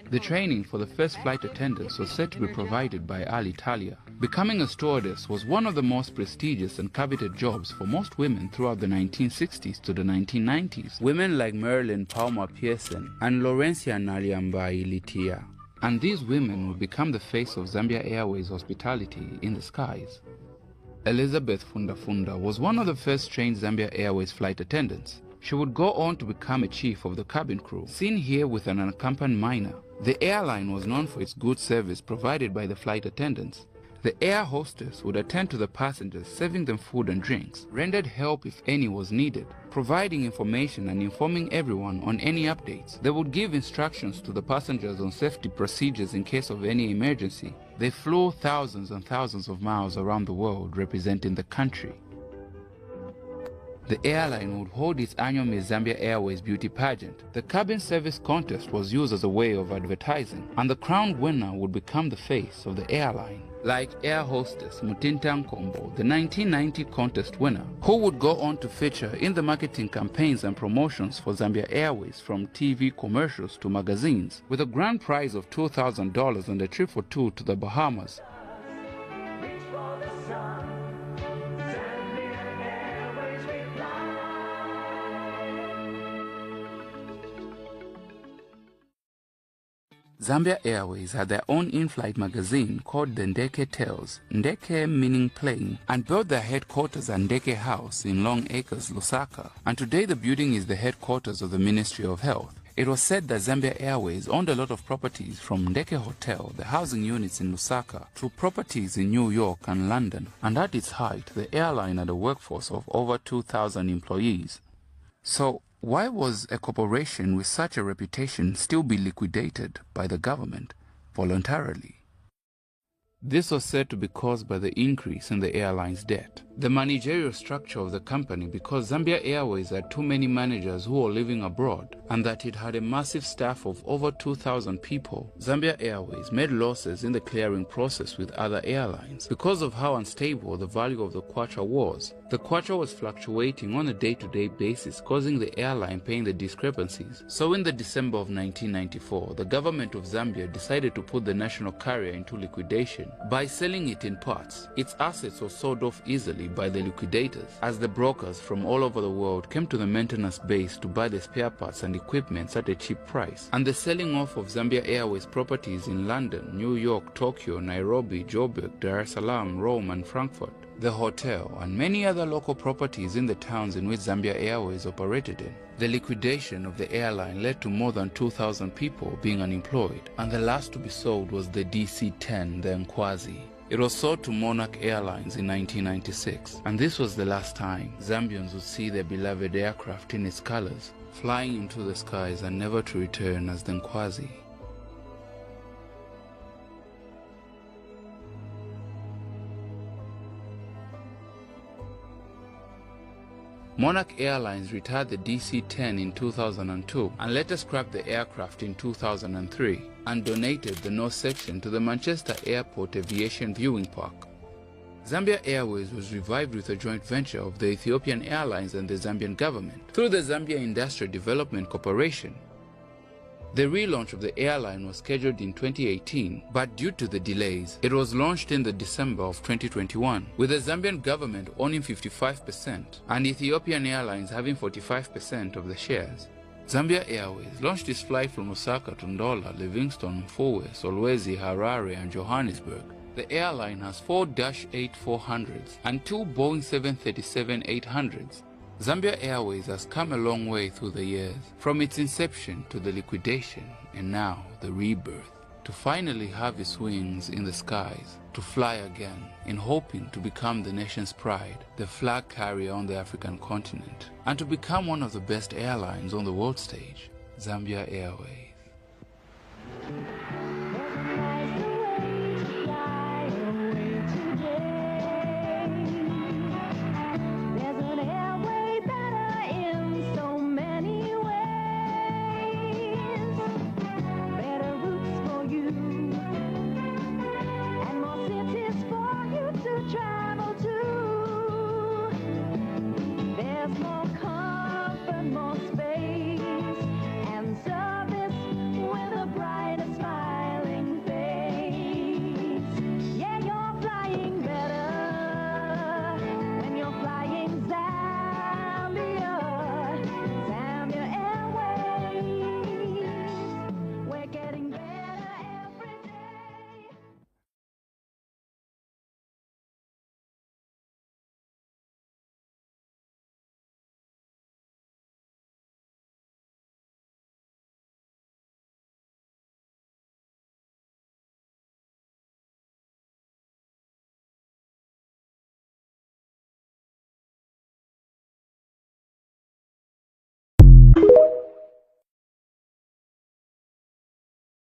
The training for the first flight attendants was said to be provided by Alitalia. Becoming a stewardess was one of the most prestigious and coveted jobs for most women throughout the 1960s to the 1990s. Women like Marilyn Palmer Pearson and Laurencia Naliambai Litia. And these women would become the face of Zambia Airways hospitality in the skies. Elizabeth Fundafunda was one of the first trained Zambia Airways flight attendants. She would go on to become a chief of the cabin crew, seen here with an unaccompanied minor. The airline was known for its good service provided by the flight attendants. The air hostess would attend to the passengers, serving them food and drinks, rendered help if any was needed, providing information and informing everyone on any updates. They would give instructions to the passengers on safety procedures in case of any emergency. They flew thousands and thousands of miles around the world representing the country. The airline would hold its annual Miss Zambia Airways beauty pageant. The cabin service contest was used as a way of advertising, and the crowned winner would become the face of the airline. Like air hostess Mutinta Nkombo, the 1990 contest winner, who would go on to feature in the marketing campaigns and promotions for Zambia Airways, from TV commercials to magazines, with a grand prize of $2,000 on the trip for two to the Bahamas. Zambia Airways had their own in-flight magazine called the Ndeke Tales, Ndeke meaning plane, and built their headquarters at Ndeke House in Long Acres, Lusaka. And today the building is the headquarters of the Ministry of Health. It was said that Zambia Airways owned a lot of properties, from Ndeke Hotel, the housing units in Lusaka, to properties in New York and London. And at its height, the airline had a workforce of over 2,000 employees. So, why was a corporation with such a reputation still be liquidated by the government voluntarily? This was said to be caused by the increase in the airline's debt. The managerial structure of the company, because Zambia Airways had too many managers who were living abroad, and that it had a massive staff of over 2,000 people, Zambia Airways made losses in the clearing process with other airlines. Because of how unstable the value of the kwacha was, the kwacha was fluctuating on a day-to-day basis, causing the airline paying the discrepancies. So in the December of 1994, the government of Zambia decided to put the national carrier into liquidation by selling it in parts. Its assets were sold off easily by the liquidators, as the brokers from all over the world came to the maintenance base to buy the spare parts and equipment at a cheap price. And the selling off of Zambia Airways properties in London, New York, Tokyo, Nairobi, Joburg, Dar es Salaam, Rome and Frankfurt, the hotel, and many other local properties in the towns in which Zambia Airways operated in. The liquidation of the airline led to more than 2,000 people being unemployed, and the last to be sold was the DC-10, the Nkwazi. It was sold to Monarch Airlines in 1996, and this was the last time Zambians would see their beloved aircraft in its colors, flying into the skies and never to return as the Nkwazi. Monarch Airlines retired the DC-10 in 2002 and later scrapped the aircraft in 2003 and donated the north section to the Manchester Airport Aviation Viewing Park. Zambia Airways was revived with a joint venture of the Ethiopian Airlines and the Zambian government through the Zambia Industrial Development Corporation. The relaunch of the airline was scheduled in 2018, but due to the delays, it was launched in the December of 2021, with the Zambian government owning 55% and Ethiopian Airlines having 45% of the shares. Zambia Airways launched its flight from Osaka to Ndola, Livingstone, Mfulwe, Solwezi, Harare and Johannesburg. The airline has 4 Dash 8-400s and 2 Boeing 737-800s. Zambia Airways has come a long way through the years, from its inception to the liquidation and now the rebirth, to finally have its wings in the skies, to fly again in hoping to become the nation's pride, the flag carrier on the African continent, and to become one of the best airlines on the world stage, Zambia Airways.